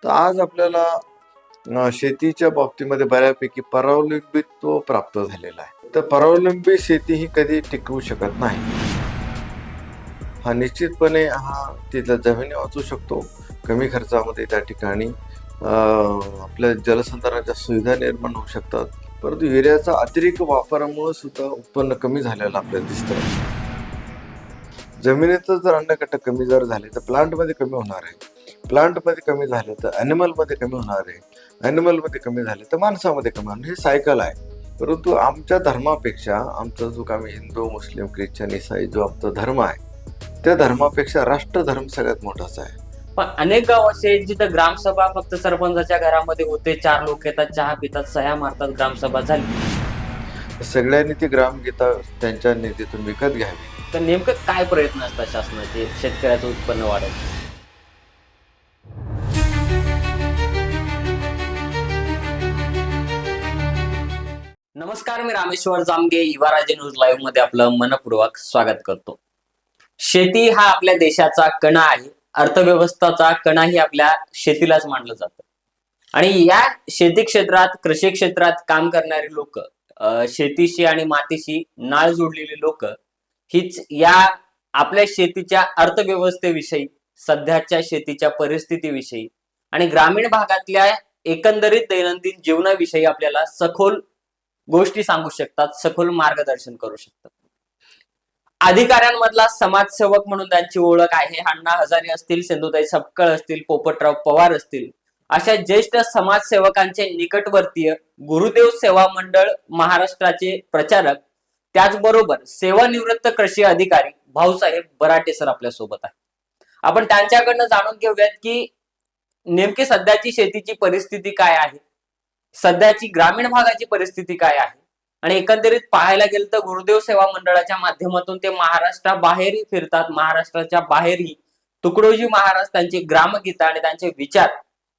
तर आज आपल्याला शेतीच्या बाबतीमध्ये बऱ्यापैकी परावलंबित्व प्राप्त झालेलं आहे. तर परावलंबी शेती ही कधी टिकवू शकत नाही. हा निश्चितपणे तिथल्या जमिनी वाचू शकतो. कमी खर्चामध्ये त्या ठिकाणी आपल्या जलसंधारणाच्या सुविधा निर्माण होऊ शकतात. परंतु युरियाचा अतिरिक्त वापरामुळे सुद्धा उत्पन्न कमी झालेलं आपल्याला दिसतं. जमिनीचं जर अन्नकट कमी जर झाले तर प्लांटमध्ये कमी होणार आहे. प्लांटमध्ये कमी झाले तर ॲनिमलमध्ये कमी होणार आहे. ॲनिमलमध्ये कमी झाले तर माणसामध्ये कमी होणार. हे सायकल आहे. परंतु आमच्या धर्मापेक्षा आमचा जो आम्ही हिंदू, मुस्लिम, ख्रिश्चन, इसाई जो आमचा धर्म आहे, त्या धर्मापेक्षा राष्ट्रधर्म सगळ्यात मोठाचा आहे. पण अनेक गाव असे आहेत जिथं ग्रामसभा फक्त सरपंचाच्या घरामध्ये होते. 4 लोक येतात, चहा पितात, सह्या मारतात, ग्रामसभा झाली. सगळ्यांनी ती ग्रामगीता त्यांच्या निधीतून विकत घ्यावी. तर नेमकं काय प्रयत्न असतात शासनाचे शेतकऱ्याचं उत्पन्न वाढवण्याचे? नमस्कार, मी रामेश्वर जामगे, युवाराजे न्यूज लाईव्ह मध्ये आपलं मनपूर्वक स्वागत करतो. शेती हा आपल्या देशाचा कणा आहे. अर्थव्यवस्थाचा कणाही आपल्या शेतीलाच मानलं जातं. आणि या शेती क्षेत्रात, कृषी क्षेत्रात काम करणारी लोक, शेतीशी आणि मातीशी नाळ जोडलेली लोक हीच या आपल्या शेतीच्या अर्थव्यवस्थेविषयी, सध्याच्या शेतीच्या परिस्थितीविषयी आणि ग्रामीण भागातल्या एकंदरीत दैनंदिन जीवनाविषयी आपल्याला सखोल गोष्टी सांगू शकतात, सखोल मार्गदर्शन करू शकतात. अधिकाऱ्यांमधला समाजसेवक म्हणून त्यांची ओळख आहे. अण्णा हजारे असतील, सिंधुताई सपकाळ असतील, पोपटराव पवार असतील, अशा ज्येष्ठ समाजसेवकांचे निकटवर्तीय गुरुदेव सेवा मंडळ महाराष्ट्राचे प्रचारक, त्याचबरोबर सेवानिवृत्त कृषी अधिकारी भाऊसाहेब बराटे सर आपल्या सोबत आहे. आपण त्यांच्याकडनं जाणून घेऊयात की नेमकी सध्याची शेतीची परिस्थिती काय आहे, सध्याची ग्रामीण भागाची परिस्थिती काय आहे, आणि एकंदरीत पाहायला गेलं तर गुरुदेव सेवा मंडळाच्या माध्यमातून ते महाराष्ट्राबाहेरही फिरतात. महाराष्ट्राच्या बाहेरही तुकडोजी महाराज त्यांची ग्रामगीता आणि त्यांचे विचार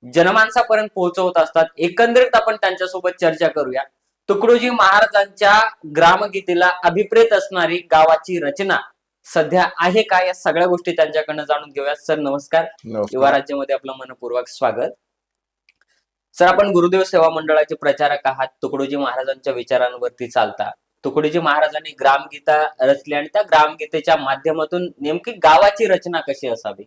जनमानसापर्यंत पोहोचवत असतात. एकंदरीत आपण त्यांच्यासोबत चर्चा करूया. तुकडोजी महाराजांच्या ग्रामगीतेला अभिप्रेत असणारी गावाची रचना सध्या आहे का, या सगळ्या गोष्टी त्यांच्याकडनं जाणून घेऊया. सर नमस्कार, युवा राज्यामध्ये आपलं मनपूर्वक स्वागत. सर, आपण गुरुदेव सेवा मंडळाचे प्रचारक आहात, तुकडोजी महाराजांच्या विचारांवरती चालता. तुकडोजी महाराजांनी ग्रामगीता रचली आणि त्या ग्रामगीतेच्या माध्यमातून नेमकी गावाची रचना कशी असावी,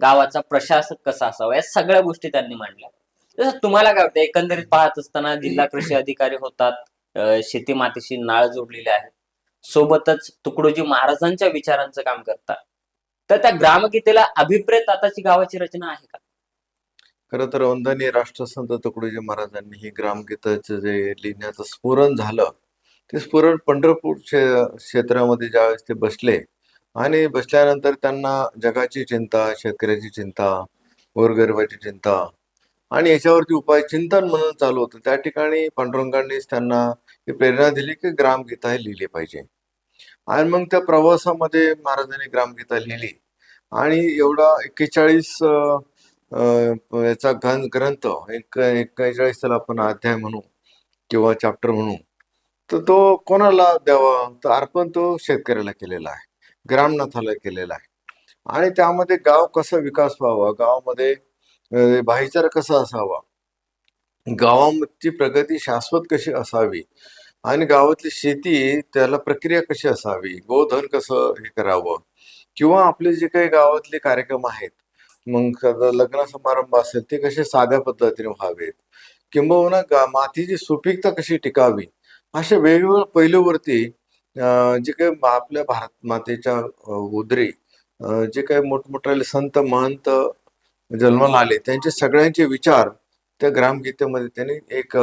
गावाचा प्रशासक कसा असावा, या सगळ्या गोष्टी त्यांनी मांडल्या. तसं तुम्हाला काय वाटतं, एकंदरीत पाहत असताना जिल्हा कृषी अधिकारी होतात, शेती मातीशी नाळ जोडलेले आहेत, सोबतच तुकडोजी महाराजांच्या विचारांचं काम करतात, तर त्या ग्रामगीतेला अभिप्रेत आताची गावाची रचना आहे का? खरं तर वंदनीय राष्ट्रसंत तुकडोजी महाराजांनी ही ग्रामगीताचं जे लिहिण्याचं स्फुरण झालं, ते स्फुरण पंढरपूर क्षेत्रामध्ये ज्यावेळेस ते बसले आणि बसल्यानंतर त्यांना जगाची चिंता, शेतकऱ्याची चिंता, गोरगरिबाची चिंता आणि याच्यावरती उपाय चिंतन म्हणून चालू होतं. त्या ठिकाणी पांडुरंगांनीच त्यांना ही प्रेरणा दिली की ग्रामगीता हे लिहिली पाहिजे. आणि मग त्या प्रवासामध्ये महाराजांनी ग्रामगीता लिहिली आणि एवढा 41 याचा ग्रंथ, 41 त्याला आपण अध्याय म्हणू किंवा चॅप्टर म्हणू, तर तो कोणाला द्यावा, तर अर्पण तो शेतकऱ्याला केलेला आहे, ग्रामनाथाला केलेला आहे. आणि त्यामध्ये गाव कसा विकास व्हावा, गावामध्ये भाईचारा कसा असावा, गावाची प्रगती शाश्वत कशी असावी आणि गावातली शेती त्याला प्रक्रिया कशी असावी, गोधन कसं हे करावं, किंवा आपले जे काही गावातले कार्यक्रम आहेत, मग लग्न समारंभ असेल ते कसे साध्या पद्धतीने व्हावेत, किंबहुना मातीची सुपीकता कशी टिकावी, अशा वेगवेगळ्या पैलूवरती जे काही आपल्या भारत मातेच्या उदरी जे काही मोठमोठाले संत महंत जन्माला आले, त्यांचे सगळ्यांचे विचार त्या ग्रामगीतेमध्ये त्यांनी एक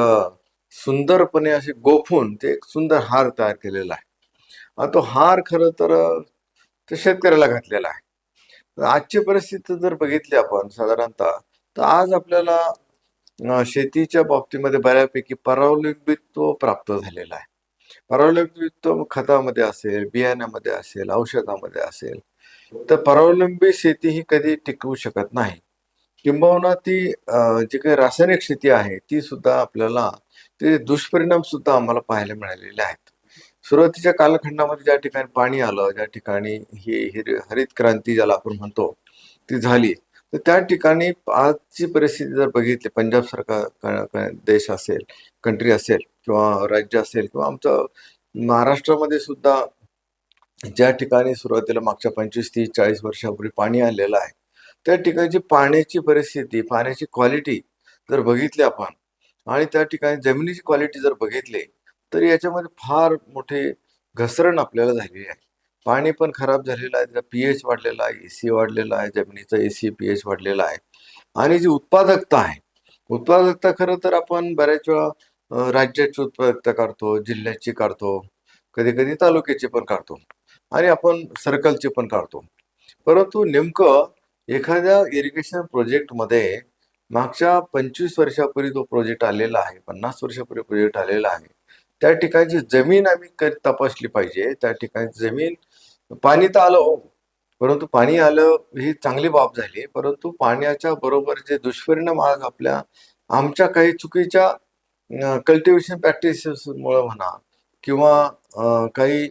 सुंदरपणे असे गोफून ते एक सुंदर हार तयार केलेला आहे. आणि तो हार खरं तर शेतकऱ्याला घातलेला आहे. आजची परिस्थिती जर बघितली आपण साधारणतः, तर आज आपल्याला शेतीच्या बाबतीमध्ये बऱ्यापैकी परावलंबित्व प्राप्त झालेलं आहे. परावलंबित्व खतामध्ये असेल, बियाण्यामध्ये असेल, औषधामध्ये असेल. तर परावलंबी शेती ही कधी टिकवू शकत नाही. किंबहुना ती जी काही रासायनिक शेती आहे ती सुद्धा आपल्याला ते दुष्परिणाम सुद्धा आम्हाला पाहायला मिळालेले आहेत. सुरुवातीच्या कालखंडामध्ये ज्या ठिकाणी पाणी आलं, ज्या ठिकाणी ही हरित क्रांती ज्याला आपण म्हणतो ती झाली, तर त्या ठिकाणी आजची परिस्थिती जर बघितली, पंजाब सारखा देश असेल, कंट्री असेल किंवा राज्य असेल किंवा आमचं महाराष्ट्रामध्ये सुद्धा ज्या ठिकाणी सुरुवातीला मागच्या 25, 30, 40 वर्षापूर्वी पाणी आलेलं आहे, त्या ठिकाणची पाण्याची परिस्थिती, पाण्याची क्वालिटी जर बघितली आपण आणि त्या ठिकाणी जमिनीची क्वालिटी जर बघितली, तर याच्यामध्ये फार मोठी घसरण आपल्याला झालेली आहे. पाणी पण खराब झालेलं आहे, त्याचा पी-एच वाढलेला आहे, एसी वाढलेला आहे, जमिनीचा एसी पी-एच वाढलेला आहे आणि जी उत्पादकता आहे, उत्पादकता खरं तर आपण बऱ्याच वेळा राज्याची उत्पादकता काढतो, जिल्ह्याची काढतो, कधी-कधी तालुक्याची पण काढतो आणि आपण सर्कलची पण काढतो. परंतु नेमकं एखाद्या इरिगेशन प्रोजेक्टमध्ये मागच्या 25 वर्षापूर्वी तो प्रोजेक्ट आलेला आहे, 50 वर्षापूर्वी प्रोजेक्ट आलेला आहे. त्या ठिकाणची जमीन आम्ही तपासली पाहिजे. त्या ठिकाणी जमीन पाणी तर आलं हो, परंतु पाणी आलं ही चांगली बाब झाली. परंतु पाण्याच्या बरोबर जे दुष्परिणाम आज आमच्या काही चुकीच्या कल्टिव्हेशन प्रॅक्टिसेसमुळे म्हणा किंवा काही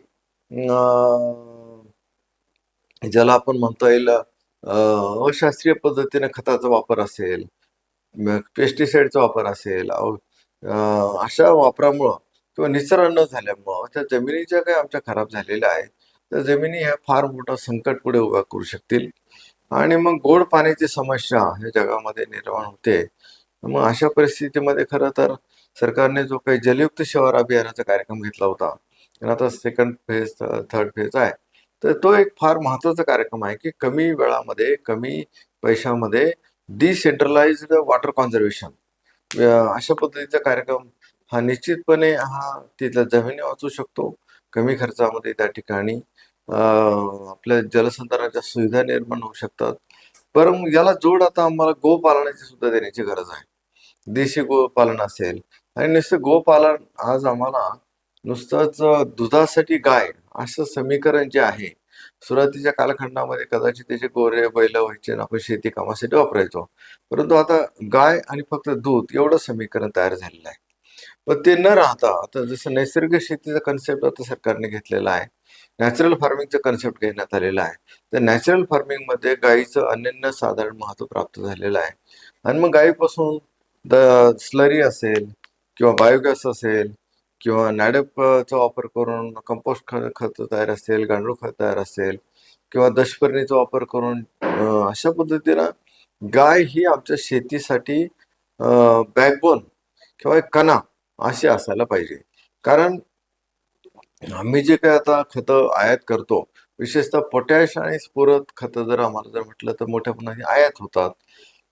ज्याला आपण म्हणता येईल अशास्त्रीय पद्धतीने खताचा वापर असेल, पेस्टिसाइडचा वापर असेल, अशा वापरामुळं किंवा निचरा न झाल्यामुळं त्या जमिनी काही आमच्या खराब झालेल्या आहेत, त्या जमिनी ह्या फार मोठं संकट पुढे उभा करू शकतील आणि मग गोड पाण्याची समस्या ह्या जगामध्ये निर्माण होते. मग अशा परिस्थितीमध्ये खरं तर सरकारने जो काही जलयुक्त शिवार अभियानाचा कार्यक्रम घेतला होता, आणि आता सेकंड फेज, थर्ड फेज आहे. तर तो एक फार महत्त्वाचा कार्यक्रम आहे, की कमी वेळामध्ये, कमी पैशामध्ये डिसेंट्रलाइज्ड वॉटर कॉन्झर्वेशन अशा पद्धतीचा कार्यक्रम हा निश्चितपणे तिथल्या जमिनी वाचू शकतो. कमी खर्चामध्ये त्या ठिकाणी आपल्या जलसंधारणाच्या सुविधा निर्माण होऊ शकतात. बरं मग याला जोड आता आम्हाला गोपालनाची सुद्धा देण्याची गरज आहे. देशी गोपालन असेल आणि नुसतं गोपालन आज आम्हाला नुसतंच दुधासाठी गाय असं समीकरण जे आहे, सुरुवातीच्या कालखंडामध्ये कदाचित त्याचे गोरे बैल व्हायचे आणि आपण शेती कामासाठी वापरायचो. परंतु आता गाय आणि फक्त दूध एवढं समीकरण तयार झालेलं आहे. पण ते न राहता आता जसं नैसर्गिक शेतीचा कन्सेप्ट आता सरकारने घेतलेला आहे, नॅचरल फार्मिंगचा कन्सेप्ट घेण्यात आलेला आहे. तर नॅचरल फार्मिंगमध्ये गायीचं अनन्यसाधारण महत्त्व प्राप्त झालेलं आहे आणि मग गायीपासून स्लरी असेल किंवा बायोगॅस असेल किंवा नॅडपचा वापर करून कंपोस्ट खत तयार असेल, गांडूळ खत तयार असेल किंवा दशपर्णीचा वापर करून अशा पद्धतीनं गाय ही आमच्या शेतीसाठी बॅकबोन किंवा एक कणा अशी असायला पाहिजे. कारण आम्ही जे काही आता खतं आयात करतो, विशेषतः पोटॅश आणि स्फुरद खतं जर आम्हाला जर म्हटलं तर मोठ्या प्रमाणात आयात होतात.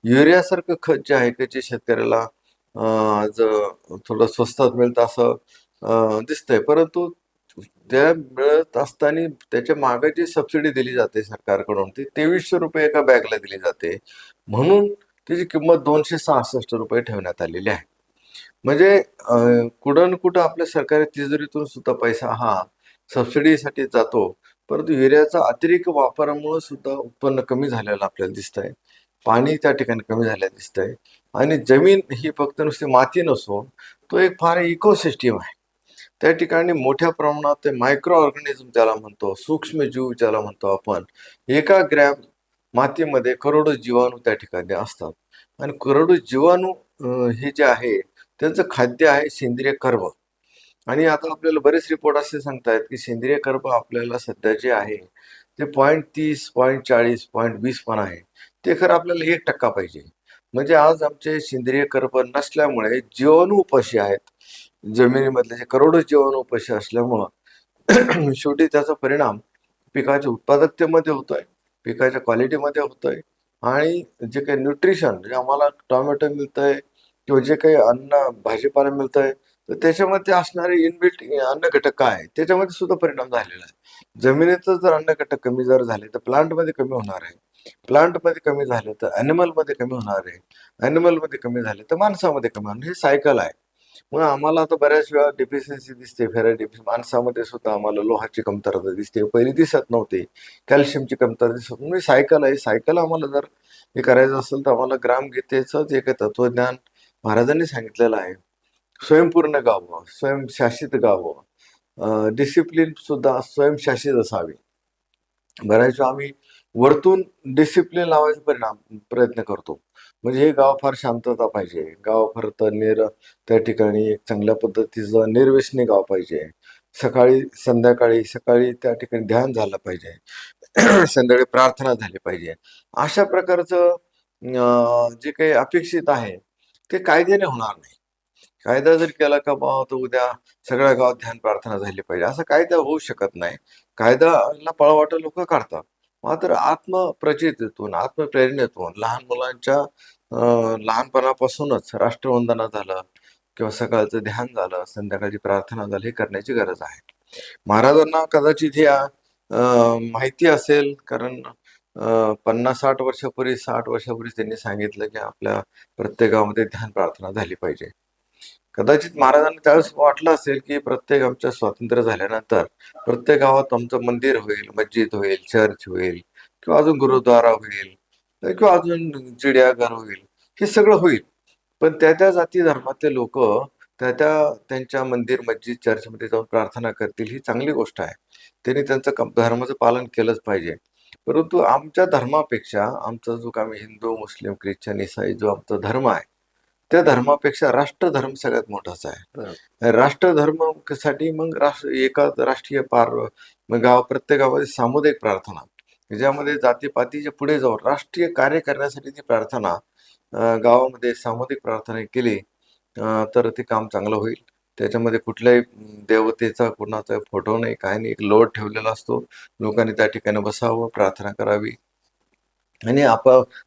युरियासारखं खत जे आहे की जे शेतकऱ्याला आज थोडं स्वस्तात मिळतं असं दिसतंय. परंतु त्या मिळत असताना त्याच्या मागे जी सबसिडी दिली जाते सरकारकडून ती ₹2300 एका बॅगला दिली जाते. म्हणून त्याची किंमत ₹266 ठेवण्यात आलेली आहे. म्हणजे कुठं ना कुठं आपल्या सरकारी तिजोरीतून सुद्धा पैसा हा सबसिडीसाठी जातो. परंतु युरियाचा अतिरेक वापरामुळं सुद्धा उत्पन्न कमी झालेलं आपल्याला दिसतंय. पाणी त्या ठिकाणी कमी झालेलं दिसतंय आणि जमीन ही फक्त नुसती माती नसून तो एक फार इकोसिस्टम आहे. त्या ठिकाणी मोठ्या प्रमाणात ते मायक्रो ऑर्गॅनिझम ज्याला म्हणतो, सूक्ष्मजीव ज्याला म्हणतो आपण, एका ग्रॅम मातीमध्ये करोडो जीवाणू त्या ठिकाणी असतात आणि करोडो जीवाणू हे जे आहे त्यांचं खाद्य आहे सेंद्रिय कर्ब. आणि आता आपल्याला बरेच रिपोर्ट असे सांगतायत की सेंद्रिय कर्ब आपल्याला सध्या जे आहे ते 0.30, 0.40, 0.20 पण आहे. ते खरं आपल्याला 1% पाहिजे. म्हणजे आज आमचे सेंद्रिय कर्ब नसल्यामुळे जीवाणू उपाशी आहेत. जमिनीमधले जे करोडो जीवाणू उपाशी असल्यामुळं शेवटी त्याचा परिणाम पिकाच्या उत्पादकतेमध्ये होतोय, पिकाच्या क्वालिटीमध्ये होतोय आणि जे काही न्यूट्रिशन जे आम्हाला टोमॅटो मिळतंय किंवा जे काही अन्न भाजीपाला मिळतंय, तर त्याच्यामध्ये असणारे इनबिल्ट अन्न घटक काय आहे, त्याच्यामध्ये सुद्धा परिणाम झालेला आहे. जमिनीचं जर अन्न घटक कमी जर झाले, तर प्लांटमध्ये कमी होणार आहे. प्लांटमध्ये कमी झाले, तर ॲनिमलमध्ये कमी होणार आहे. ॲनिमलमध्ये कमी झाले, तर माणसामध्ये कमी होणार. हे सायकल आहे. मग आम्हाला आता बऱ्याच वेळा डेफिशियन्सी दिसते, माणसामध्ये सुद्धा आम्हाला लोहाची कमतरता दिसते. पहिली दिसत नव्हती. कॅल्शियमची कमतरता दिसत म्हणजे सायकल आहे. सायकल आम्हाला जर हे करायचं असेल, तर आम्हाला ग्रामगीतेचंच एक तत्वज्ञान महाराजांनी सांगितलेलं आहे. स्वयंपूर्ण गावं, स्वयंशासित गावं, डिसिप्लिन सुद्धा स्वयंशासित असावी. बऱ्याच वेळा आम्ही वरतून डिसिप्लिन लावायचा प्रयत्न करतो. म्हणजे हे गाव फार शांतता पाहिजे, गाव फार त्या ठिकाणी एक चांगल्या पद्धतीचं निर्व्यसनी गाव पाहिजे. सकाळी त्या ठिकाणी ध्यान झालं पाहिजे. संध्याकाळी प्रार्थना झाली पाहिजे. अशा प्रकारचं जे काही अपेक्षित आहे ते कायद्याने होणार नाही. कायदा जर केला का बा तर उद्या सगळ्या गावात ध्यान प्रार्थना झाली पाहिजे, असा कायदा होऊ शकत नाही. कायद्याला पळवाट लोक काढतात. मात्र आत्मप्रचितीतून, आत्मप्रेरणेतून लहान मुलांच्या लहानपणापासूनच राष्ट्रवंदना झालं किंवा सकाळचं ध्यान झालं, संध्याकाळची प्रार्थना झाली, हे करण्याची गरज आहे. महाराजांना कदाचित हे माहिती असेल, कारण 50-60 वर्षापूर्वी, 60 वर्षापूर्वी त्यांनी सांगितलं की आपल्या प्रत्येक गावामध्ये ध्यान प्रार्थना झाली पाहिजे. कदाचित महाराजांना त्यावेळेस वाटलं असेल की प्रत्येक आमच्या स्वातंत्र्य झाल्यानंतर प्रत्येक गावात आमचं मंदिर होईल, मस्जिद होईल, चर्च होईल किंवा अजून गुरुद्वारा होईल किंवा अजून चिडियाघर होईल, हे सगळं होईल. पण त्या जाती धर्मातले लोक त्यांच्या मंदिर, मस्जिद, चर्चमध्ये जाऊन प्रार्थना करतील, ही चांगली गोष्ट आहे. त्यांनी त्यांचं धर्माचं पालन केलंच पाहिजे. परंतु आमच्या धर्मापेक्षा, आमचा जो आम्ही हिंदू, मुस्लिम, ख्रिश्चन, इसाई जो आमचा धर्म आहे, त्या धर्मापेक्षा राष्ट्रधर्म सगळ्यात मोठाच आहे. राष्ट्रधर्मासाठी मग एका राष्ट्रीय प्रत्येक गावामध्ये सामुदायिक प्रार्थना, ज्यामध्ये जातीपातीच्या पुढे जाऊन राष्ट्रीय कार्य करण्यासाठी ती प्रार्थना गावामध्ये सामुदायिक प्रार्थना केली तर ते काम चांगलं होईल. त्याच्यामध्ये कुठल्याही देवतेचा, कुणाचा फोटो नाही, काय नाही, एक लोट ठेवलेला असतो. लोकांनी त्या ठिकाणी बसावं, प्रार्थना करावी आणि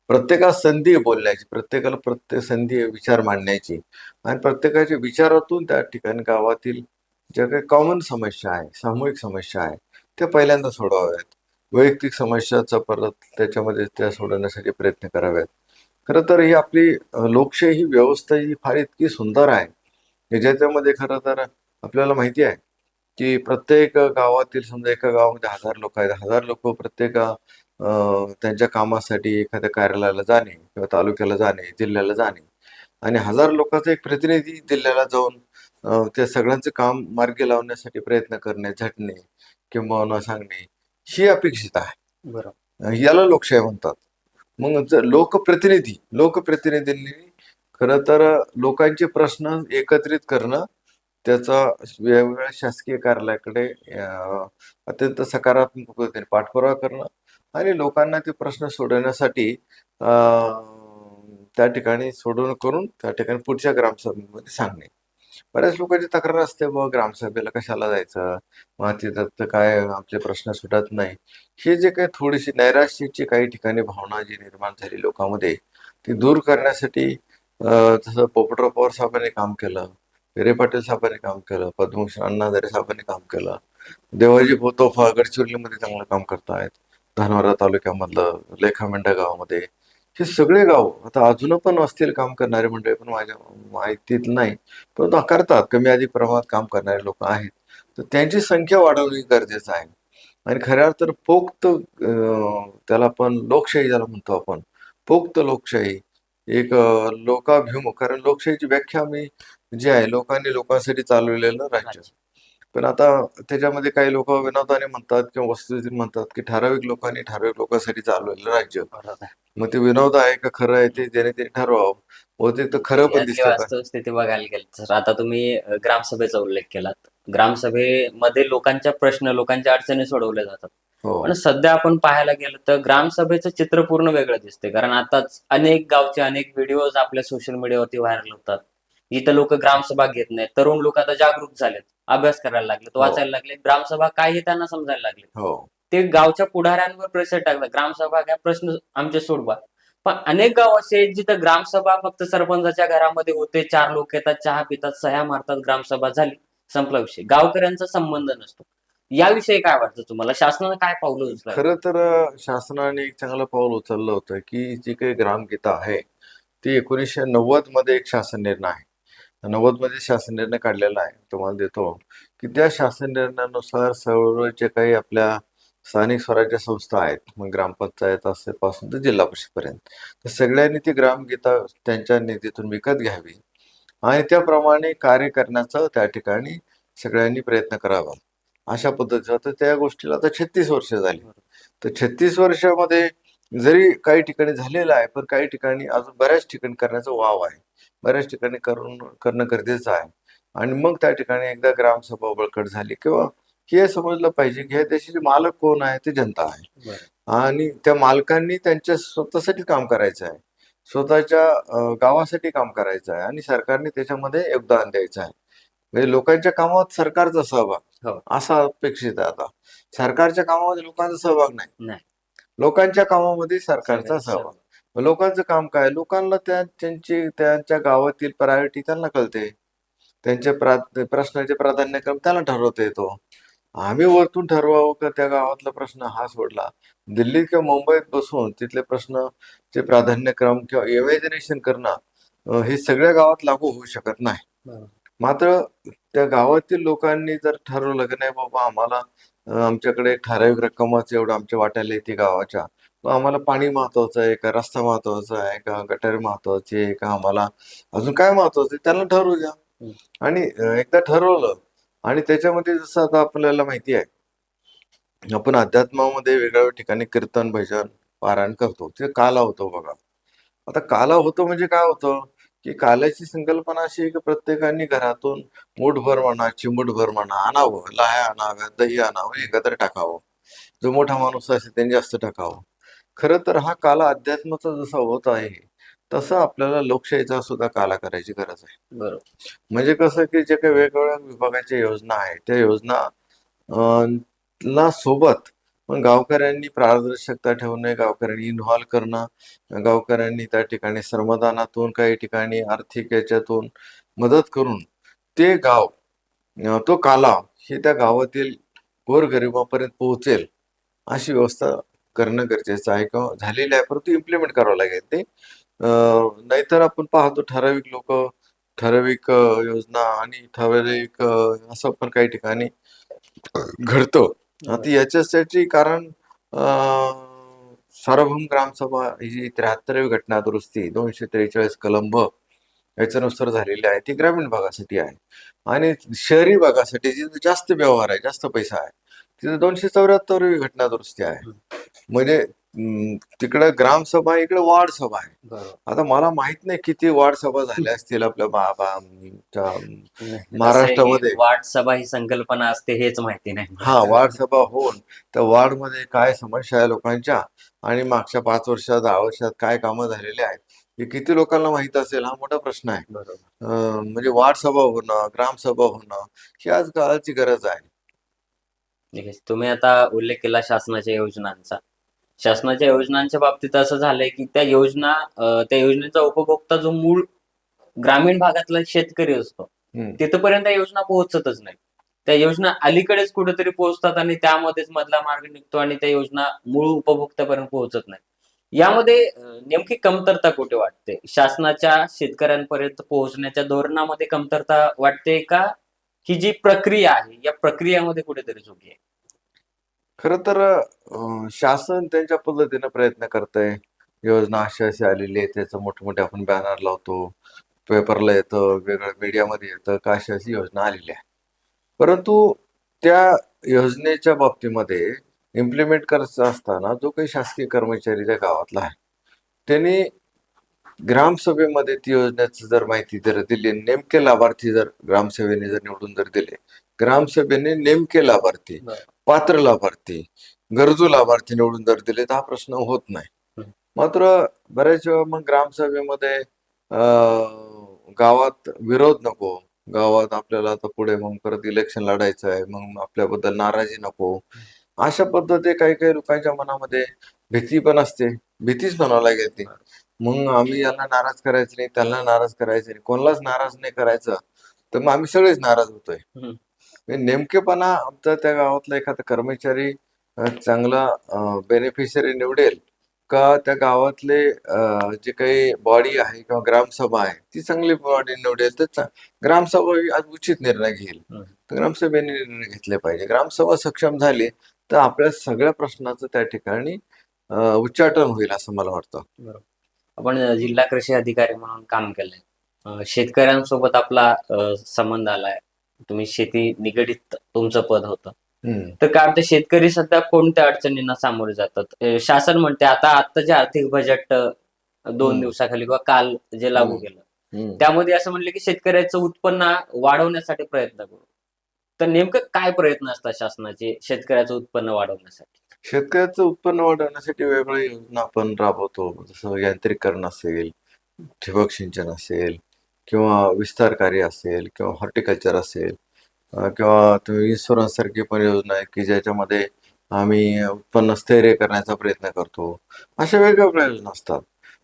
प्रत्येकाला संधी बोलण्याची, प्रत्येकाला प्रत्येक संधी विचार मांडण्याची आणि प्रत्येकाच्या विचारातून त्या ठिकाणी गावातील ज्या काही कॉमन समस्या आहे, सामूहिक समस्या आहे, त्या पहिल्यांदा सोडवाव्यात. वैयक्तिक समस्याचा परत त्याच्यामध्ये त्या सोडवण्यासाठी प्रयत्न कराव्यात. खरं तर ही आपली लोकशाही व्यवस्था ही फार इतकी सुंदर आहे की ज्याच्यामध्ये खरं तर आपल्याला माहिती आहे की प्रत्येक गावातील, समजा एका गावामध्ये 1000 लोक आहेत, 1000 लोक प्रत्येक त्यांच्या कामासाठी एखाद्या कार्यालयाला जाणे किंवा तालुक्याला जाणे, जिल्ह्याला जाणे आणि 1000 लोकांचा एक प्रतिनिधी जिल्ह्याला जाऊन त्या सगळ्यांचं काम मार्गी लावण्यासाठी प्रयत्न करणे, झटणे किंवा न सांगणे, ही अपेक्षित आहे. बरोबर. याला लोकशाही म्हणतात. मग लोकप्रतिनिधींनी खरं तर लोकांचे प्रश्न एकत्रित करणं, त्याचा वेगवेगळ्या शासकीय कार्यालयाकडे अत्यंत सकारात्मक पद्धतीने पाठपुरावा करणं आणि लोकांना ते प्रश्न सोडवण्यासाठी त्या ठिकाणी सोडवणूक करून त्या ठिकाणी पुढच्या ग्रामसभेमध्ये सांगणे. बऱ्याच लोकांची तक्रार असते, मग ग्रामसभेला कशाला जायचं, मग तिथं तर काय आमचे प्रश्न सुटत नाही. हे जे काही थोडीशी नैराश्याची काही ठिकाणी भावना जी निर्माण झाली लोकांमध्ये, ती दूर करण्यासाठी जसं पोपटराव पवार साहेबांनी काम केलं, हिरे पाटील साहेबांनी काम केलं, पद्मभूषण अण्णा हजारे साहेबांनी काम केलं, देवाजी तोफा गडचिरोलीमध्ये चांगलं काम करतायत, धानोरा तालुक्यामधलं लेखामेंढा गावामध्ये, हे सगळे गाव आता अजून पण असतील काम करणारे मंडळी, पण माझ्या माहितीत नाही, परंतु करतात, कमी अधिक प्रमाणात काम करणारे लोक आहेत. तर त्यांची संख्या वाढवणे गरजेचं आहे. आणि खऱ्या अर्थानं पोक्त त्याला पण लोकशाही ज्याला म्हणतो आपण, पोक्त लोकशाही, एक लोकाभिमुख, कारण लोकशाहीची व्याख्या मी जी आहे, लोकांनी लोकांसाठी चालवलेलं राज्य. पण आता त्याच्यामध्ये काही लोक विनोदाने म्हणतात किंवा वस्तुस्थितीने म्हणतात की ठराविक लोकांनी ठराविक लोकांसाठी चालवलेलं राज्य. बरोबर. मग ते विनोद आहे का खरं आहे, ते ज्याने ते ठरवावं. बहुतेक तर खरं पण यातली दिसतं का. वास्तव स्थिती बघायला गेलं तर आता तुम्ही ग्रामसभेचा उल्लेख केलात. ग्रामसभेमध्ये लोकांच्या प्रश्न, लोकांच्या अडचणी सोडवल्या जातात. हो पण सध्या आपण पाहायला गेलं तर ग्रामसभेचं चित्र पूर्ण वेगळं दिसते. कारण आताच अनेक गावचे अनेक व्हिडिओज आपल्या सोशल मीडियावरती व्हायरल होतात. इथं लोक ग्रामसभा घेत नाहीत. तरुण लोक आता जागरूक झालेत. अभ्यास करायला लागलेत, हो वाचायला लागले. ग्रामसभा काय हे त्यांना समजायला लागले. हो ते गावच्या पुढाऱ्यांवर प्रेशर टाकलं. ग्रामसभा घ्या, प्रश्न आमचे सोडवा. पण अनेक गाव असे आहेत जिथं ग्रामसभा फक्त सरपंचाच्या घरामध्ये होते. 4 लोक येतात, चहा पितात, सह्या मारतात, ग्रामसभा झाली, संपला विषय. गावकऱ्यांचा संबंध नसतो. याविषयी काय वाटतं तुम्हाला? शासनानं काय पावलं उचलावी? खरं तर शासनाने एक चांगलं पाऊल उचललं होतं की जी काही ग्रामगीता आहे ती 1990 मध्ये एक शासन निर्णय आहे. 90 मध्ये शासन निर्णय काढलेला आहे, तुम्हाला देतो की त्या शासन निर्णयानुसार सर्व जे काही आपल्या स्थानिक स्वराज्य संस्था आहेत, मग ग्रामपंचायत असे पासून तर जिल्हा परिषदपर्यंत, तर सगळ्यांनी ती ग्रामगीता त्यांच्या निधीतून विकत घ्यावी आणि त्याप्रमाणे कार्य करण्याचा त्या ठिकाणी सगळ्यांनी प्रयत्न करावा, अशा पद्धतीचं. तर त्या गोष्टीला आता 36 वर्ष झाली. तर 36 वर्षामध्ये जरी काही ठिकाणी झालेलं आहे, पण काही ठिकाणी अजून बऱ्याच ठिकाणी करण्याचा वाव आहे. बऱ्याच ठिकाणी करणं गरजेचं आहे. आणि मग त्या ठिकाणी एकदा ग्रामसभा बळकट झाली किंवा हे समजलं पाहिजे की ह्या देशाचे मालक कोण आहे? ते जनता आहे. बरं. आणि त्या मालकांनी त्यांच्या स्वतःसाठी काम करायचं आहे. स्वतःच्या गावासाठी काम करायचं आहे आणि सरकारने त्याच्यामध्ये योगदान द्यायचं आहे. म्हणजे लोकांच्या कामात सरकारचा सहभाग हो. असा अपेक्षित आहे आता. सरकारच्या कामामध्ये लोकांचा सहभाग नाही. नाही. लोकांच्या कामामध्ये सरकारचा सगळं सहभाग. मग लोकांचं काम काय? लोकांना त्यांच्या गावातील प्रायोरिटी त्यांना कळते. त्यांच्या प्रश्नाचे प्राधान्यक्रम त्याला ठरवता येतो. आम्ही वरतून ठरवावं का त्या गावातला प्रश्न हा सोडला. दिल्लीत किंवा मुंबईत बसून तिथले प्रश्नचे प्राधान्यक्रम किंवा इमॅजिनेशन करणं हे सगळ्या गावात लागू होऊ शकत नाही. बरोबर. मात्र त्या गावातील लोकांनी जर ठरवलं की नाही बाबा आम्हाला आमच्याकडे ठराविक रक्कमच एवढं आमच्या वाट्याला येते गावाच्या. मग आम्हाला पाणी महत्वाचं आहे का? रस्ता महत्वाचा आहे का? गटार महत्वाची आहे का? आम्हाला अजून काय महत्वाचं आहे? त्यांना ठरवू द्या. हं. आणि एकदा ठरवलं आणि त्याच्यामध्ये जसं आता आपल्याला माहिती आहे, आपण अध्यात्मामध्ये वेगवेगळ्या ठिकाणी कीर्तन, भजन, पारायण करतो. ते काला होतो बघा. आता काला होतो म्हणजे काय होतं, की काल्याची संकल्पना अशी आहे की प्रत्येकाने घरातून मूठभर म्हणा, चिमूटभर म्हणा आणावं, लाह्या आणाव्या, दही आणावं, एकत्र टाकावं. जो मोठा माणूस असेल त्यांनी जास्त टाकावं. खरं तर हा काला अध्यात्माचा जसा होत आहे, तसा आपल्याला लोकशाहीचा सुद्धा काला करायची गरज आहे. बरोबर. म्हणजे कसं की जे काही वेगवेगळ्या विभागाच्या योजना आहेत, त्या योजना ला सोबत मग गावकऱ्यांनी पारदर्शकता ठेवणे, गावकऱ्यांनी इन्व्हॉल्व करणं, गावकऱ्यांनी त्या ठिकाणी श्रमदानातून, काही ठिकाणी आर्थिक याच्यातून मदत करून ते गाव तो काला हे त्या गावातील गोरगरिबापर्यंत पोहोचेल अशी व्यवस्था करणं गरजेचं आहे किंवा झालेली आहे, परंतु इम्प्लिमेंट करावं लागेल ते. नाहीतर आपण पाहतो ठराविक लोक ठराविक योजना आणि ठराविक असं पण काही ठिकाणी घडतं. आता याच्यासाठी कारण सार्वभौम ग्रामसभा ही जी 73वी घटना दुरुस्ती 243 कलम ब याच्यानुसार झालेली आहे ती ग्रामीण भागासाठी आहे. आणि शहरी भागासाठी जिथे जास्त व्यवहार आहे, जास्त पैसा आहे, तिथे 274वी घटना दुरुस्ती आहे. म्हणजे तिकडे ग्रामसभा, इकडे वार्ड सभा आहे. बरोबर. आता मला माहित नाही किती वार्ड सभा झाल्या असतील आपल्या नाही, कसं आहे की महाराष्ट्रामध्ये. वार्ड सभा ही संकल्पना असते हेच माहिती नाही मला हा, तर. वार्ड सभा होऊन त्या वार्डमध्ये काय समस्या आहे लोकांच्या आणि मागच्या 5 वर्षात 10 वर्षात काय कामं झालेली आहेत हे किती लोकांना माहित असेल हा मोठा प्रश्न आहे. बरोबर. म्हणजे वार्ड सभा होणं, ग्रामसभा होणं ही आज काळाची गरज आहे. ठीक आहे. तुम्ही आता उल्लेख केला शासनाच्या योजनांचा. शासनाच्या योजनांच्या बाबतीत असं झालंय की त्या योजनेचा उपभोक्ता जो मूळ ग्रामीण भागातला शेतकरी असतो, हम्म. तिथपर्यंत त्या योजना पोहोचतच नाही. त्या योजना अलीकडेच कुठेतरी पोहोचतात आणि त्यामध्येच मधला मार्ग निघतो आणि त्या योजना मूळ उपभोक्त्यापर्यंत पोहोचत नाही. यामध्ये नेमकी कमतरता कुठे वाटते? शासनाच्या शेतकऱ्यांपर्यंत पोहोचण्याच्या धोरणामध्ये कमतरता वाटते का? ही जी प्रक्रिया आहे, या प्रक्रियामध्ये कुठेतरी चुकी आहे? खरं तर शासन त्यांच्या पद्धतीनं प्रयत्न करतंय. योजना अशी आलेली आहे, त्याचं मोठे-मोठे आपण बॅनर लावतो, पेपरला येतं, वेगळ्या मीडियामध्ये येतं का अशी योजना आलेली आहे. परंतु त्या योजनेच्या बाबतीमध्ये इम्प्लिमेंट करायचं असताना जो काही शासकीय कर्मचारी त्या गावातला आहे, त्यांनी ग्रामसभेमध्ये ती योजनेची जर माहिती जर दिली, नेमके लाभार्थी जर ग्रामसेवेने जर निवडून जर दिले, ग्रामसभेने नेमके लाभार्थी, बरं. पात्र लाभार्थी, गरजू लाभार्थी निवडून जर दिले तर हा प्रश्न होत नाही. हं. मात्र बऱ्याच वेळा मग ग्रामसभेमध्ये गावात विरोध नको, गावात आपल्याला आता पुढे मग परत इलेक्शन लढायचं आहे, मग आपल्याबद्दल नाराजी नको, अशा पद्धती काही काही लोकांच्या मनामध्ये भीती पण असते. भीतीच म्हणावं लागेल ती. मग आम्ही यांना नाराज करायचं नाही, त्यांना नाराज करायचं नाही, कोणालाच नाराज नाही करायचं, तर मग आम्ही सगळेच नाराज होतोय. हं. म्हणजे नेमकेपणा आमचा त्या गावातला एखादा कर्मचारी चांगला बेनिफिशियरी निवडेल का त्या गावातले जे काही बॉडी आहे किंवा ग्रामसभा आहे ती चांगली बॉडी निवडेल तर ग्रामसभा ही आज उचित निर्णय घेईल. हं. तर ग्रामसभेने निर्णय घेतले पाहिजे. ग्रामसभा सक्षम झाली तर आपल्या सगळ्या प्रश्नाचं त्या ठिकाणी उच्चाटन होईल असं मला वाटतं. बरोबर. आपण जिल्हा कृषी अधिकारी म्हणून काम केलंय. शेतकऱ्यांसोबत आपला संबंध आलाय. तुम्ही शेती निगडीत तुमचं पद होतं. हम्म. तर काय वाटतं शेतकरी सध्या कोणत्या अडचणींना सामोरे जातात? शासन म्हणते आता जे आर्थिक बजेट 2 हम्म. दिवसाखाली किंवा काल जे लागू हम्म. केलं, हम्म. त्यामध्ये असं म्हणले की शेतकऱ्याचं उत्पन्न वाढवण्यासाठी प्रयत्न करू. तर नेमकं काय प्रयत्न असतात शासनाचे शेतकऱ्याचं उत्पन्न वाढवण्यासाठी? शेतकऱ्याचं उत्पन्न वाढवण्यासाठी वेगवेगळ्या योजना आपण राबवतो. जसं यांत्रिकीकरण असेल, ठिबक सिंचन असेल किंवा विस्तार कार्य असेल किंवा हॉर्टिकल्चर असेल, किंवा तुम्ही इन्शुरन्स सारखी पण योजना आहे की ज्याच्यामध्ये आम्ही उत्पन्न स्थैर्य करण्याचा प्रयत्न करतो. अशा वेगवेगळ्या योजना असतात.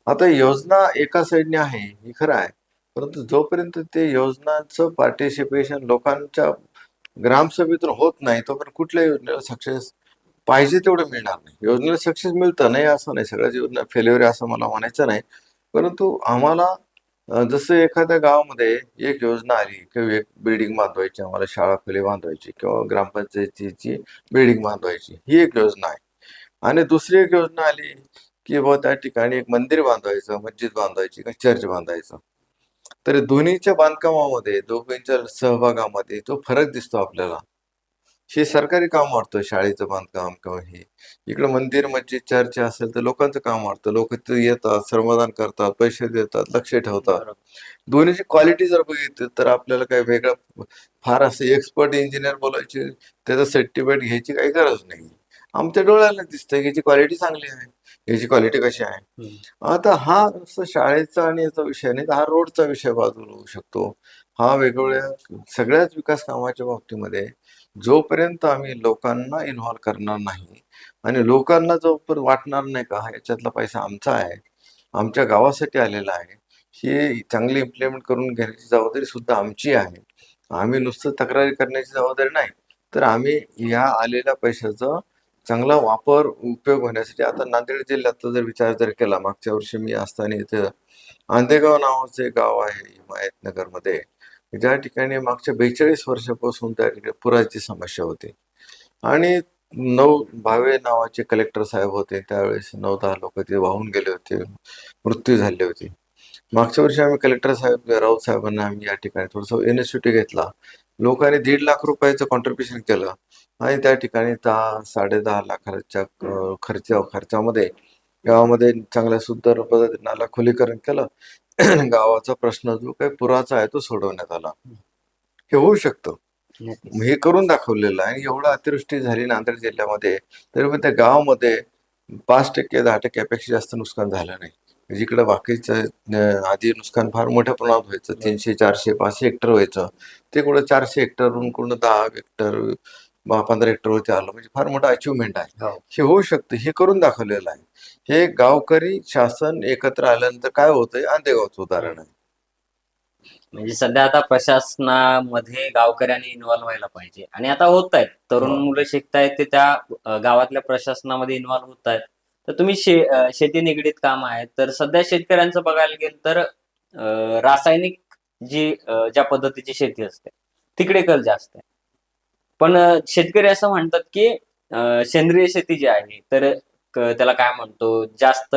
आता योजना एका साईडने आहे, हे खरं आहे. परंतु जोपर्यंत ते योजनांचं पार्टिसिपेशन लोकांच्या ग्रामसभेतून होत नाही, तोपर्यंत कुठल्याही योजनेला सक्सेस पाहिजे तेवढं मिळणार नाही. योजनेला सक्सेस मिळतं, नाही असं नाही. सगळ्याच योजना फेल्युअर आहे असं मला म्हणायचं नाही. परंतु आम्हाला जसं एखाद्या गावामध्ये एक योजना आली किंवा एक बिल्डिंग बांधवायची, आम्हाला शाळा खोली बांधवायची किंवा ग्रामपंचायतीची बिल्डिंग बांधवायची, ही एक योजना आहे. आणि दुसरी एक योजना आली की बुवा त्या ठिकाणी एक मंदिर बांधवायचं, मस्जिद बांधवायची किंवा चर्च बांधायचं. तर दोन्हीच्या बांधकामामध्ये, दोघींच्या सहभागामध्ये जो फरक दिसतो आपल्याला, हे सरकारी काम वाटतं, शाळेचं बांधकाम किंवा हे. इकडं मंदिर, मस्जिद, चर्च असेल तर लोकांचं काम वाटतं. लोक तिथे येतात, श्रमदान करतात, पैसे देतात, लक्ष ठेवतात. बरोबर. दोन्हीची क्वालिटी जर बघितली तर आपल्याला काही वेगळं फार असे एक्सपर्ट इंजिनियर बोलायचे, त्याचं सर्टिफिकेट घ्यायची काही गरज नाही. आमच्या डोळ्याला दिसतंय की याची क्वालिटी चांगली आहे, याची क्वालिटी कशी आहे. हम्म. आता हा नुसतं शाळेचा आणि याचा विषय नाही, तर हा रोडचा विषय बाजूला होऊ शकतो. हा वेगवेगळ्या सगळ्याच विकास कामाच्या बाबतीमध्ये जोपर्यंत आम्ही लोकांना इन्व्हॉल्व करणार नाही आणि लोकांना जोपर्यंत वाटणार नाही का हा याच्यातला पैसा आमचा आहे, आमच्या गावासाठी आलेला आहे, हे चांगली इम्प्लिमेंट करून घेण्याची जबाबदारी सुद्धा आमची आहे. आम्ही नुसतं तक्रारी करण्याची जबाबदारी नाही, तर आम्ही या आलेल्या पैशाचा चांगला वापर, उपयोग होण्यासाठी आता नांदेड जिल्ह्यातला जर विचार जर केला, मागच्या वर्षी मी असताना इथे आंधेगाव नावाचं एक गाव आहे हिमायतनगरमध्ये, ज्या ठिकाणी मागच्या 42 वर्षापासून त्या ठिकाणी पुराची समस्या होती. आणि 9 भावे नावाचे कलेक्टर साहेब होते त्यावेळेस. 9-10 लोक ते वाहून गेले होते, मृत्यू झाले होते. मागच्या वर्षी आम्ही कलेक्टर साहेब राऊत साहेबांना आम्ही या ठिकाणी थोडंसं इनिशिएटिव्ह घेतला. लोकांनी ₹1.5 लाख खंट्रिब्युशन केलं आणि त्या ठिकाणी 10-10.5 लाखाच्या खर्चामध्ये गावामध्ये चांगल्या सुंदर पद्धतीने नाला खोलीकरण केलं. गावाचा प्रश्न जो काही पुराचा आहे तो सोडवण्यात आला. हे होऊ शकतं. नक्कीच. हे करून दाखवलेलं आहे. आणि एवढं अतिवृष्टी झाली नांदेड जिल्ह्यामध्ये, तरी पण त्या गावामध्ये 5% 10% पेक्षा जास्त नुकसान झालं नाही. जिकडे बाकीचं आधी नुकसान फार मोठ्या प्रमाणात व्हायचं, 300, 400, 500 हेक्टर व्हायचं. ते कुठं 400 हेक्टरवरून कुठं 10 हेक्टर, 15 हेक्टरवरती आलं, म्हणजे फार मोठं अचिव्हमेंट आहे. हो. हे होऊ शकतं, हे करून दाखवलेलं आहे. हे गावकरी शासन एकत्र आल्यानंतर काय होतंय, आंधेगावचं उदाहरण आहे. म्हणजे सध्या आता प्रशासनामध्ये गावकऱ्यांनी इन्व्हॉल्व्ह व्हायला पाहिजे आणि आता होत आहेत. तरुण हो. मुलं शिकतायत ते त्या गावातल्या प्रशासनामध्ये इन्व्हॉल्व्ह होत आहेत. तर तुम्ही शेती निगडीत काम आहे. तर सध्या शेतकऱ्यांचं बघायला गेलं तर रासायनिक ज्या पद्धतीची शेती असते तिकडे कल जास्त आहे. पण शेतकरी असं म्हणतात की सेंद्रिय शेती जी आहे तर त्याला काय म्हणतो जास्त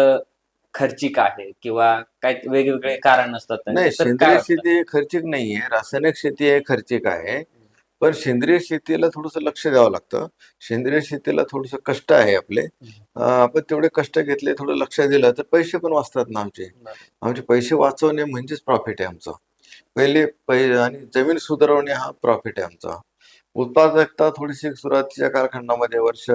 खर्चिक आहे किंवा काय वेगवेगळे कारण असतात त्यांचे. नाही, तर काय सेंद्रिय वाटतं? शेती खर्चिक नाहीये, रासायनिक शेती आहे खर्चिक आहे. पण सेंद्रिय शेतीला थोडंसं लक्ष द्यावं लागतं. सेंद्रिय शेतीला थोडंसं कष्ट आहे आपले. आपण तेवढे कष्ट घेतले, थोडं लक्ष दिलं तर पैसे पण वाचतात ना आमचे. आमचे पैसे वाचवणे म्हणजेच प्रॉफिट आहे आमचं. आणि जमीन सुधारवणे हा प्रॉफिट आहे आमचा. उत्पादकता थोडीशी सुरुवातीच्या कालखंडामध्ये वर्ष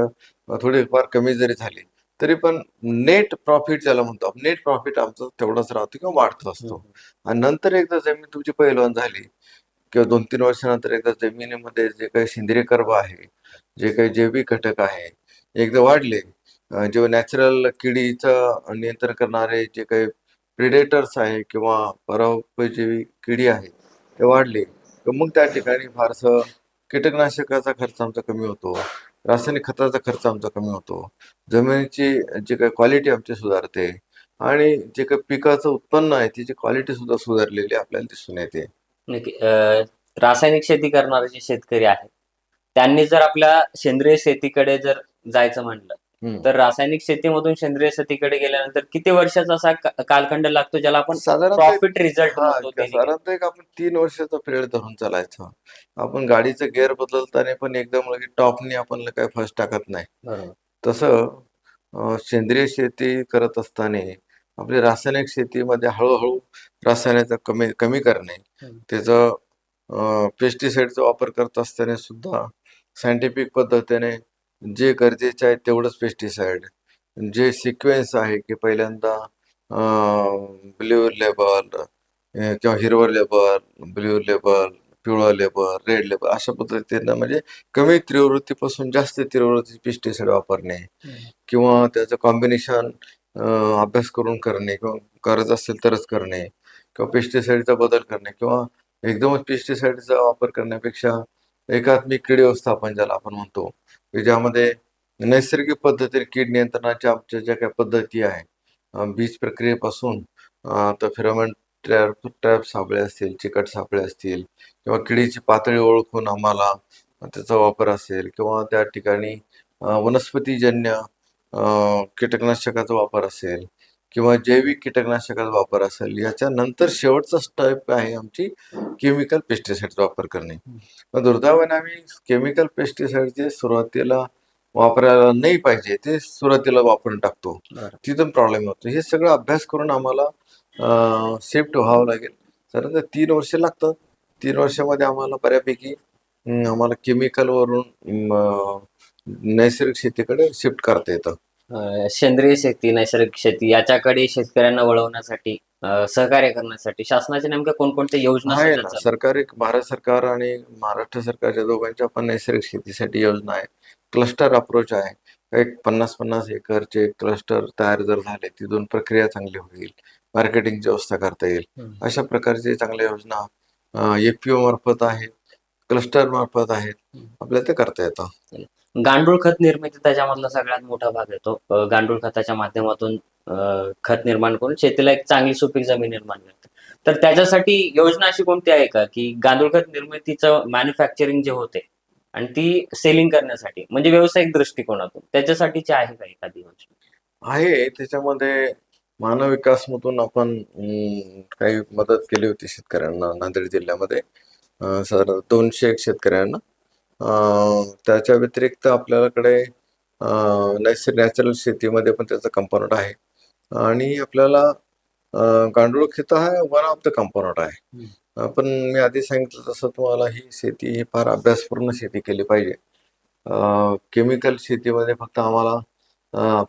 थोडीफार कमी जरी झाली, तरी पण नेट प्रॉफिट ज्याला म्हणतो आपण, नेट प्रॉफिट आमचं तेवढाच राहतो किंवा वाढत असतो. आणि नंतर एकदा जमीन तुमची पैलवान झाली किंवा 2-3 वर्षानंतर एकदा जमिनीमध्ये जे काही सेंद्रिय कर्ब आहे, जे काही जैविक घटक आहे, एकदा वाढले, जे नॅचरल किडीचं नियंत्रण करणारे जे काही प्रिडेटर्स आहे किंवा परोपजीवी किडी आहे, ते वाढले, तर मग त्या ठिकाणी फारसं कीटकनाशकाचा खर्च आमचा कमी होतो, रासायनिक खताचा खर्च आमचा कमी होतो, जमिनीची जी काही क्वालिटी आमची सुधारते आणि जे काही पिकाचं उत्पन्न आहे त्याची क्वालिटी सुद्धा सुधारलेली आपल्याला दिसून येते. नक्की. रासायनिक शेती करणारे जे शेतकरी आहेत, त्यांनी जर आपल्या सेंद्रिय शेतीकडे जर जायचं म्हणलं, हम्म. तर रासायनिक शेतीमधून सेंद्रिय शेतीकडे गेल्यानंतर किती वर्षाचा असा कालखंड लागतो ज्याला आपण साधारणतः प्रॉफिट रिझल्ट हा म्हणतो ते निघेल? साधारणतः एक आपण 3 वर्षाचा पिरियड धरून चालायचं. आपण गाडीचं गिअर बदलताना पण एकदम लगेच टॉपनी आपण काय फर्स्ट टाकत नाही. बरोबर. तसं सेंद्रिय शेती करत असताना आपली रासायनिक शेतीमध्ये हळूहळू रासायनिकचा कमी कमी करणे, हम्म. त्याचं पेस्टिसाइडचा वापर करत असताना सुद्धा सायंटिफिक पद्धतीने जे गरजेचे आहे तेवढंच पेस्टिसाइड, जे सिक्वेन्स आहे की पहिल्यांदा ब्ल्यू लेबल किंवा हिरवं लेबल, ब्ल्यू लेबल, पिवळं लेबल, रेड लेबल अशा पद्धतीनं म्हणजे कमी तीव्रतेपासून जास्त तीव्रतेचे पेस्टिसाइड वापरणे किंवा त्याचं कॉम्बिनेशन अभ्यास करून करणे किंवा गरज असेल तरच करणे किंवा पेस्टिसाइडचा बदल करणे किंवा एकदमच पेस्टिसाइडचा वापर करण्यापेक्षा एकात्मिक कीड व्यवस्थापन ज्याला आपण म्हणतो, की ज्यामध्ये नैसर्गिक पद्धतीने कीड नियंत्रणाच्या आमच्या ज्या काही पद्धती आहे, बीज प्रक्रियेपासून तर फेरोमोन ट्रॅप सापळे असतील, चिकट सापळे असतील किंवा किडीची पातळी ओळखून आम्हाला त्याचा वापर असेल किंवा त्या ठिकाणी वनस्पतीजन्य कीटकनाशकाचा वापर असेल किंवा जैविक कीटकनाशकाचा वापर असेल, याच्यानंतर शेवटचा स्टेप आहे आमची केमिकल पेस्टिसाइडचा वापर करणे. पण दुर्दैवाने आम्ही केमिकल पेस्टिसाइडचे सुरुवातीला वापरायला नाही पाहिजे ते सुरुवातीला वापरून टाकतो, बरं. तिथून प्रॉब्लेम होतो. हे सगळं अभ्यास करून आम्हाला शिफ्ट व्हावं लागेल. साधारणतः 3 वर्ष लागतात. 3 वर्षामध्ये आम्हाला बऱ्यापैकी आम्हाला केमिकलवरून नैसर्गिक शेतीकडे शिफ्ट करता येतं. सेंद्रिय शेती, नैसर्गिक शेती याच्याकडे शेतकऱ्यांना वळवण्यासाठी सहकार्य करण्यासाठी शासनाच्या नेमक्या कोणकोणत्या योजना आहे सध्या ना, चालू सरकारी भारत सरकार आणि महाराष्ट्र सरकारच्या दोघांच्या पण नैसर्गिक शेतीसाठी योजना आहे. क्लस्टर अप्रोच आहे. एक 50-50 एकरचे क्लस्टर तयार जर झाले, तिथून प्रक्रिया चांगली होईल, मार्केटिंगची व्यवस्था करता येईल. हम्म. अशा प्रकारची चांगल्या योजना FPO मार्फत आहेत, क्लस्टर मार्फत आहेत. आपल्याला ते करता येतं. गांडूळ खत निर्मिती त्याच्यामधला सगळ्यात मोठा भाग येतो. गांडूळ खताच्या माध्यमातून खत निर्माण करून शेतीला एक चांगली सुपीक जमीन निर्माण करते. तर त्याच्यासाठी योजना अशी कोणती आहे का की गांडूळ खत निर्मितीचं मॅन्युफॅक्चरिंग जे होते आणि ती सेलिंग करण्यासाठी म्हणजे व्यावसायिक दृष्टिकोनातून त्याच्यासाठीची आहे का एखादी योजना? आहे त्याच्यामध्ये मानव विकासमधून आपण काही मदत केली होती शेतकऱ्यांना नांदेड जिल्ह्यामध्ये, साधारण 200 शेतकऱ्यांना. त्याच्या व्यतिरिक्त आपल्याकडे नॅचरल शेतीमध्ये पण त्याचं कंपोनंट आहे आणि आपल्याला गांडूळ खत हा वन ऑफ द कंपोनंट आहे. पण मी आधी सांगितलं तसं तुम्हाला ही शेती ही फार अभ्यासपूर्ण शेती केली पाहिजे. केमिकल शेतीमध्ये फक्त आम्हाला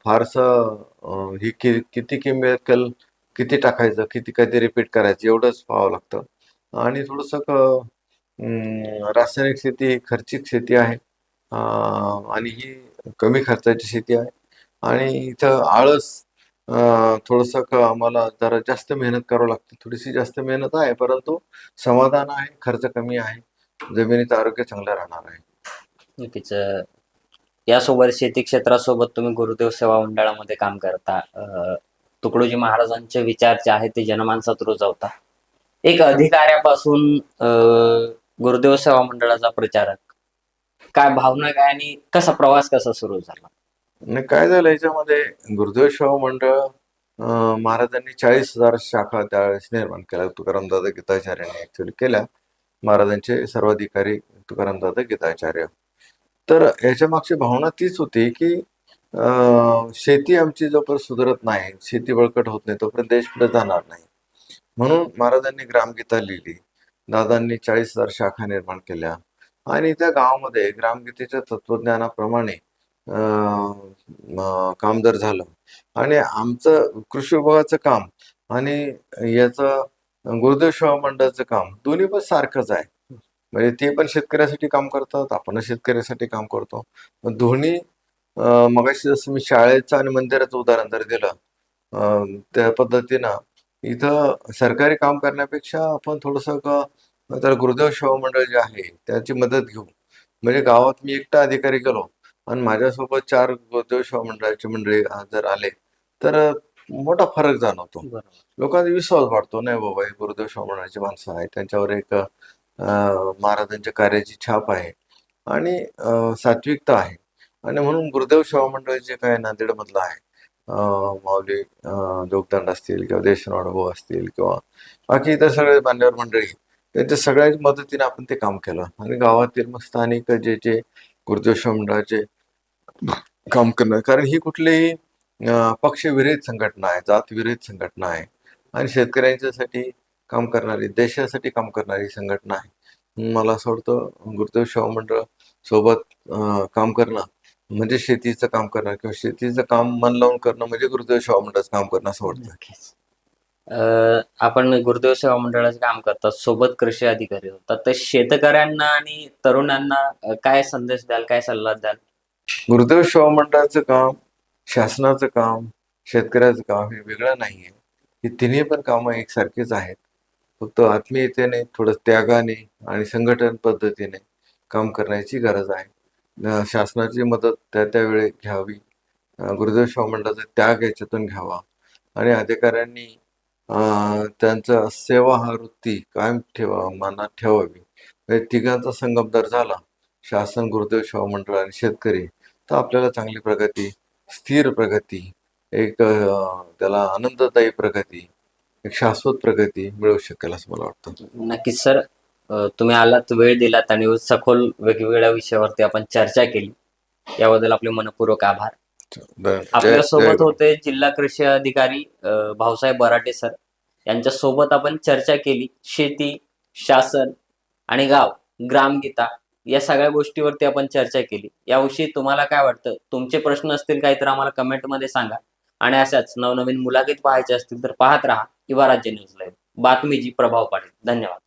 फारसं ही किती केमिकल किती टाकायचं, किती कधी रिपीट करायचं एवढंच पाहावं लागतं आणि थोडंसं रासायनिक शेती ही खर्चिक शेती आहे आणि ही कमी खर्चाची शेती आहे आणि इथं आळस थोडंसं आम्हाला जरा जास्त मेहनत करावं लागते. थोडीशी जास्त मेहनत आहे, परंतु समाधान आहे, खर्च कमी आहे, जमिनीचं आरोग्य चांगलं राहणार आहे. नक्कीच. यासोबत शेती क्षेत्रासोबत तुम्ही गुरुदेव सेवा मंडळामध्ये काम करता. तुकडोजी महाराजांचे विचार जे आहेत ते जनमानसात रुजवता. एक अधिकाऱ्यापासून गुरुदेव सेवा मंडळाचा प्रचारक काय भावना काय आणि कसा प्रवास कसा सुरू झाला? आणि काय झालं याच्यामध्ये, गुरुदेव सेवा मंडळ महाराजांनी 40,000 शाखा त्यावेळेस निर्माण केल्या. तुकारामदादा गीताचार्यांनी ऍक्च्युअली केल्या. महाराजांचे सर्वाधिकारी तुकारामदादा गीताचार्य. तर याच्या मागची भावना तीच होती की शेती आमची जोपर्यंत सुधारत नाही, शेती बळकट होत नाही, तोपर्यंत देश पुढे जाणार नाही. म्हणून महाराजांनी ग्रामगीता लिहिली, दादांनी 40,000 शाखा निर्माण केल्या आणि त्या गावामध्ये ग्रामगीतेच्या तत्वज्ञानाप्रमाणे काम जर झालं आणि आमचं कृषी विभागाचं काम आणि याचं गुरुदेव सेवा मंडळाचं काम दोन्ही पण सारखंच आहे. म्हणजे ते पण शेतकऱ्यासाठी काम करतात, आपण शेतकऱ्यासाठी काम करतो. दोन्ही मगाशी जसं मी शाळेचं आणि मंदिराचं उदाहरण जर दिलं, त्या पद्धतीनं इथं सरकारी काम करण्यापेक्षा आपण थोडंसं तर गुरुदेव सेवा मंडळ जे आहे त्याची मदत घेऊ. म्हणजे गावात मी एकटा अधिकारी गेलो आणि माझ्यासोबत 4 गुरुदेव सेवा मंडळाची मंडळी जर आले तर मोठा फरक जाणवतो. बरोबर. लोकांचा विश्वास वाढतो, नाही बाबा हे गुरुदेव सेवा मंडळाची माणसं आहेत, त्यांच्यावर एक महाराजांच्या कार्याची छाप आहे आणि सात्विकता आहे. आणि म्हणून गुरुदेव सेवा मंडळ जे काय नांदेड मधलं आहे, माऊली जोगदंड असतील किंवा देशनाड भाऊ असतील किंवा बाकी इतर सगळे मान्यवर मंडळी, त्यांच्या सगळ्याच मदतीने आपण ते काम केलं. आणि गावातील मग स्थानिक जे गुरुदेव सेवा मंडळाचे काम करणं, कारण ही कुठलीही पक्षविरहित संघटना आहे, जातविरहित संघटना आहे आणि शेतकऱ्यांच्यासाठी काम करणारी, देशासाठी काम करणारी संघटना आहे. मला असं वाटतं गुरुदेव सेवा मंडळ सोबत काम करणं म्हणजे शेतीचं काम करणं किंवा शेतीचं काम मन लावून करणं म्हणजे गुरुदेव सेवा मंडळाचं काम करणं असं वाटतं. नक्कीच. आपण गुरुदेव सेवा मंडळाचं काम करतात, सोबत कृषी अधिकारी होतात, तर शेतकऱ्यांना आणि तरुणांना काय संदेश द्याल, काय सल्ला द्याल? गुरुदेव सेवा मंडळाचं काम, शासनाचं काम, शेतकऱ्याचं काम हे वेगळं नाहीये. ही तिन्ही पण कामं एकसारखीच आहेत. फक्त आत्मीयतेने, थोडं त्यागाने आणि संघटन पद्धतीने काम करण्याची गरज आहे. शासनाची मदत त्या त्यावेळी घ्यावी. गुरुदेव सेवा मंडळाचा त्याग याच्यातून घ्यावा आणि अधिकाऱ्यांनी त्यांचा सेवा हा वृत्ती कायम मनात ठेवावी. म्हणजे तिघांचा संगम जर झाला, शासन, गुरुदेव सेवा मंडळ आणि शेतकरी, तर आपल्याला चांगली प्रगती, स्थिर प्रगती, एक त्याला आनंददायी प्रगती, एक शाश्वत प्रगती मिळू शकेल असं मला वाटतं. नक्कीच सर. तुम्ही आलात, वेळ दिलात आणि सखोल वेगवेगळ्या विषयावरती आपण चर्चा केली. याबद्दल आपले मनपूर्वक आभार. जय आपल्या जय सोबत गुरु. होते जिल्हा कृषी अधिकारी भाऊसाहेब बराटे सर. यांच्या सोबत आपण चर्चा केली शेती, शासन आणि गाव, ग्रामगीता या सगळ्या गोष्टीवरती आपण चर्चा केली. याविषयी तुम्हाला काय वाटतं? तुमचे प्रश्न असतील काही तर आम्हाला कमेंटमध्ये सांगा. आणि अशाच नवनवीन मुलाखत पाहायच्या असतील तर पाहत राहा युवा राज्य न्यूज लाईव्ह. बातमी जी प्रभाव पाडेल. धन्यवाद.